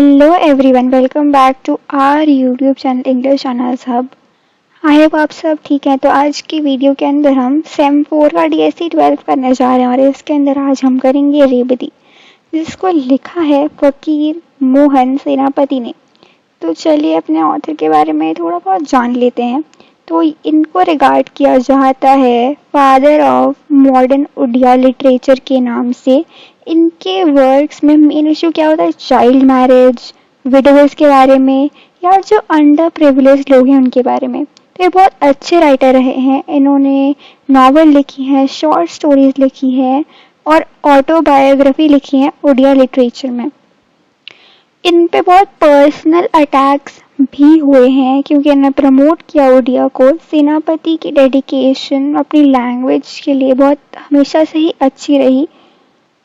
Hello everyone, welcome back to our YouTube channel English honours hub. I hope आप सब ठीक हैं। तो आज की वीडियो के अंदर हम सेम 4 का डीएससी 12 करने जा रहे हैं और इसके अंदर आज हम करेंगे रेवती, जिसको लिखा है फकीर मोहन सेनापति ने। तो चलिए अपने ऑथर के बारे में थोड़ा बहुत जान लेते हैं। तो इनको रिगार्ड किया जाता है father of modern Odia literature के नाम से। इनके वर्क्स में मेन इशू क्या होता है? चाइल्ड मैरिज, विडोज के बारे में, या जो अंडर प्रिविलेज लोग हैं उनके बारे में। तो ये बहुत अच्छे राइटर रहे हैं। इन्होंने नॉवल लिखी है, शॉर्ट स्टोरीज लिखी है और ऑटोबायोग्राफी लिखी है उड़िया लिटरेचर में। इन पे बहुत पर्सनल अटैक्स भी हुए हैं क्योंकि इन्होंने प्रमोट किया उड़िया को। सेनापति की डेडिकेशन अपनी लैंग्वेज के लिए बहुत हमेशा से ही अच्छी रही,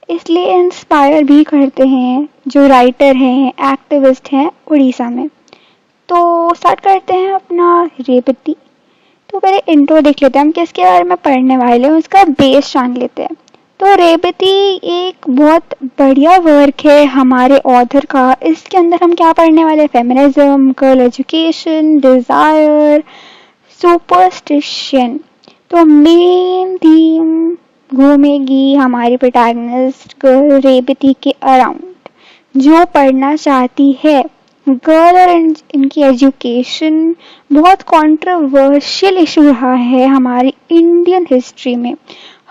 इसलिए इंस्पायर भी करते हैं जो राइटर हैं, एक्टिविस्ट हैं उड़ीसा में। तो स्टार्ट करते हैं अपना रेवती। तो पहले इंट्रो देख लेते हैं हम किसके बारे में पढ़ने वाले हैं, उसका बेस जान लेते हैं। तो रेवती एक बहुत बढ़िया वर्क है हमारे ऑथर का। इसके अंदर हम क्या पढ़ने वाले हैं? Feminism, girl education, desire, superstition. तो मेन थीम घूमेगी हमारी प्रोटैगनिस्ट गर्ल रेवती के अराउंड, जो पढ़ना चाहती है। गर्ल और इनकी एजुकेशन बहुत कंट्रोवर्शियल इशू रहा है हमारी इंडियन हिस्ट्री में।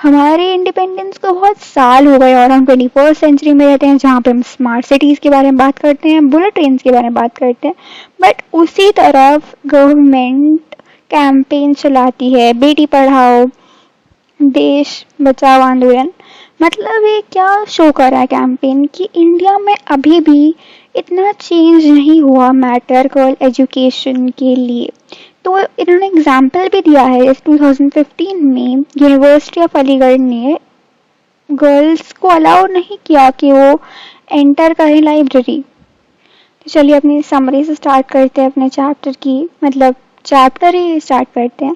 हमारे इंडिपेंडेंस को बहुत साल हो गए और हम 21st सेंचुरी में रहते हैं, जहाँ पे हम स्मार्ट सिटीज के बारे में बात करते हैं, बुलेट ट्रेन के बारे में बात करते हैं। बट उसी तरफ गवर्नमेंट कैंपेन चलाती है, बेटी पढ़ाओ देश बचाओ आंदोलन। मतलब ये क्या शो कर रहा है कैंपेन कि इंडिया में अभी भी इतना चेंज नहीं हुआ मैटर गर्ल एजुकेशन के लिए। तो इन्होंने एग्जाम्पल भी दिया है। इस 2015 में यूनिवर्सिटी ऑफ अलीगढ़ ने गर्ल्स को अलाउ नहीं किया कि वो एंटर करें लाइब्रेरी। तो चलिए अपनी समरी से स्टार्ट करते हैं अपने चैप्टर की, मतलब चैप्टर ही स्टार्ट करते हैं।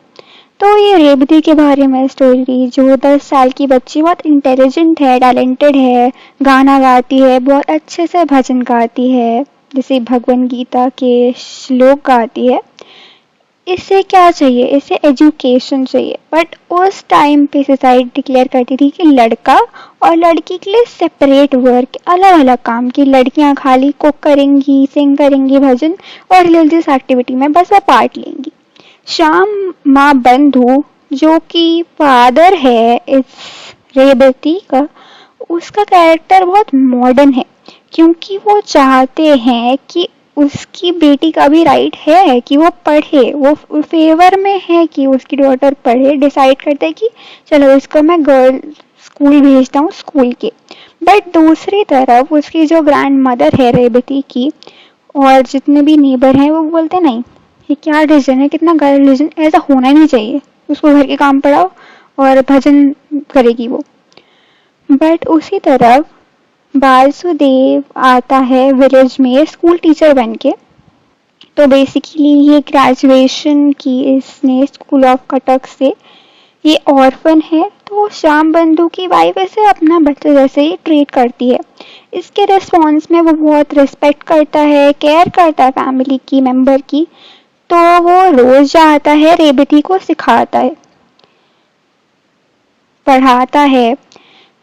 तो ये रेवती के बारे में स्टोरी, जो 10 साल की बच्ची बहुत इंटेलिजेंट है, टैलेंटेड है, गाना गाती है, बहुत अच्छे से भजन गाती है, जैसे भगवन गीता के श्लोक गाती है। इसे क्या चाहिए? इसे एजुकेशन चाहिए। बट उस टाइम पे सोसाइटी डिक्लेयर करती थी कि लड़का और लड़की के लिए सेपरेट वर्क, अलग अलग काम की। लड़कियां खाली कुक करेंगी, सिंग करेंगी भजन और रिलीजियस एक्टिविटी में बस वो पार्ट लेंगी। श्याम माँ बंधु, जो कि फादर है इस रेवती का, उसका कैरेक्टर बहुत मॉडर्न है क्योंकि वो चाहते हैं कि उसकी बेटी का भी राइट है कि वो पढ़े। वो फेवर में है कि उसकी डॉटर पढ़े। डिसाइड करते हैं कि चलो इसको मैं गर्ल स्कूल भेजता हूँ, स्कूल के। बट दूसरी तरफ उसकी जो ग्रैंड मदर है रेवती की और जितने भी नेबर हैं वो बोलते नहीं, ये क्या डिसीजन है, कितना गलत डिसीजन, ऐसा होना ही नहीं चाहिए। उसको घर के काम पढ़ाओ और भजन करेगी वो। बट उसी तरफ वासुदेव आता है विलेज में स्कूल टीचर बन के। तो बेसिकली ये ग्रेजुएशन की इसने स्कूल ऑफ कटक से। ये ऑर्फन है, तो श्याम बंधु की वाइफ इसे अपना बच्चा जैसे ही ट्रीट करती है। इसके रिस्पॉन्स में वो बहुत रिस्पेक्ट करता है, केयर करता है फैमिली की मेंबर की। तो वो रोज जाता है, रेवती को सिखाता है, पढ़ाता है।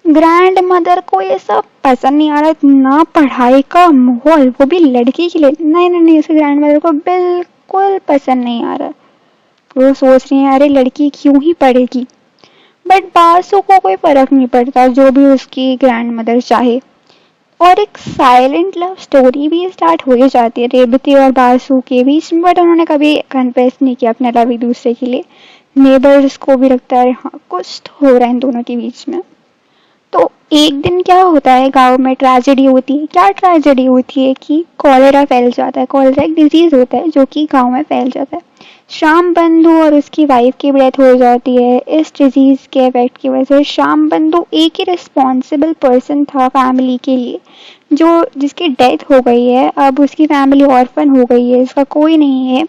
ग्रैंड मदर को ये सब पसंद नहीं आ रहा, इतना पढ़ाई का माहौल, वो भी लड़की के लिए। नहीं नहीं नहीं, उसे ग्रैंड मदर को बिल्कुल पसंद नहीं आ रहा। वो सोच रही है अरे लड़की क्यों ही पढ़ेगी। बट बासु को कोई फर्क नहीं पड़ता, जो भी उसकी ग्रैंड मदर चाहे। और एक साइलेंट लव स्टोरी भी स्टार्ट हो ही जाती है रेवती और बासु के बीच में। बट उन्होंने कभी कन्फेस नहीं किया अपने लव एक दूसरे के लिए। नेबर्स को भी लगता है हाँ कुछ तो हो रहा है इन दोनों के बीच में। तो एक दिन क्या होता है, गांव में ट्रेजेडी होती है। क्या ट्रेजेडी होती है कि कॉलेरा फैल जाता है। कॉलेरा एक डिजीज होता है जो कि गांव में फैल जाता है। श्याम बंधु और उसकी वाइफ की डेथ हो जाती है इस डिजीज के इफेक्ट की वजह से। श्याम बंधु एक ही रिस्पॉन्सिबल पर्सन था फैमिली के लिए, जो जिसकी डेथ हो गई है। अब उसकी फैमिली ऑर्फन हो गई है, इसका कोई नहीं है।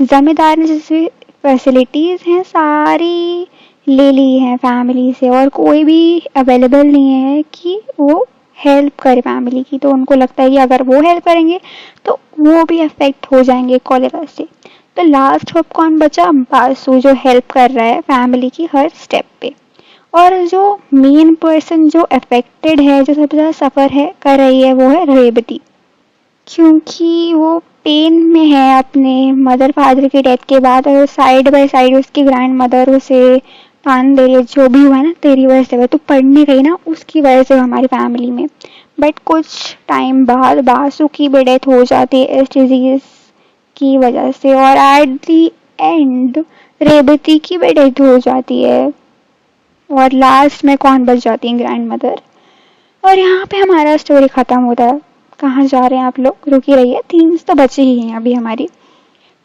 जमींदार ने जैसे फैसिलिटीज हैं सारी ले ली है फैमिली से और कोई भी अवेलेबल नहीं है कि वो हेल्प करे फैमिली की, तो उनको लगता है कि अगर वो हेल्प करेंगे तो वो भी अफेक्ट हो जाएंगे कॉलेरा से। तो लास्ट होप कौन बचा? बासु, जो हेल्प कर रहा है फैमिली की हर स्टेप पे। और जो मेन पर्सन जो अफेक्टेड है, जो सबसे ज़्यादा सफ़र है कर रही है, वो है रेवती, क्योंकि वो पेन में है अपने मदर फादर की डेथ के बाद, और साइड बाय साइड उसकी ग्रैंड मदर उसे तान दे रही है, जो भी हुआ है ना तेरी वजह से हुआ, तो पढ़ने गई ना उसकी वजह से हमारी फैमिली में। बट कुछ टाइम बाद बासु की भी डेथ हो जाती है इस डिजीज की वजह से, और एट दी एंड रेवती की भी डेथ हो जाती है, और लास्ट में कौन बच जाती है? Grand mother. और यहाँ पे हमारा स्टोरी खत्म होता है। कहाँ जा रहे हैं आप लोग? रुकी रहिए, थीम्स तो बची ही हैं अभी हमारी।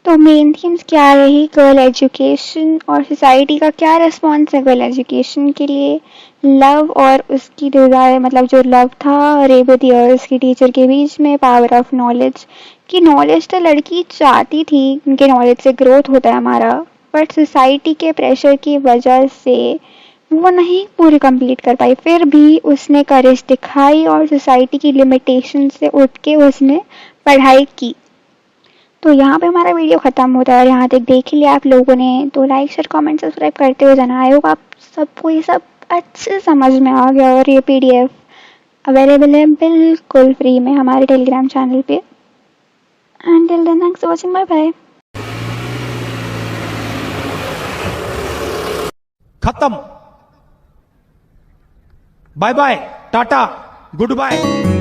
तो मेन थीम्स क्या रही? गर्ल एजुकेशन और सोसाइटी का क्या रिस्पॉन्स है गर्ल एजुकेशन के लिए, लव और उसकी डिजायर, मतलब जो लव था रेवती और उसकी टीचर के बीच में, पावर ऑफ नॉलेज, कि नॉलेज तो लड़की चाहती थी, उनके नॉलेज से ग्रोथ होता है हमारा, बट सोसाइटी के प्रेशर की वजह से वो नहीं पूरी कंप्लीट कर पाई। फिर भी उसने करेज दिखाई और सोसाइटी की लिमिटेशन से उठ के उसने पढ़ाई की। तो यहाँ पे हमारा वीडियो ख़त्म होता है, और यहाँ तक देख लिया आप लोगों ने, तो लाइक शेयर कमेंट सब्सक्राइब करते हुए जाना। आई होप आप सबको ये सब अच्छे समझ में आ गया। और ये PDF अवेलेबल है बिल्कुल फ्री में हमारे टेलीग्राम चैनल पे। Until then, thanks for watching. Bye bye. खत्म। Bye bye, tata, good bye.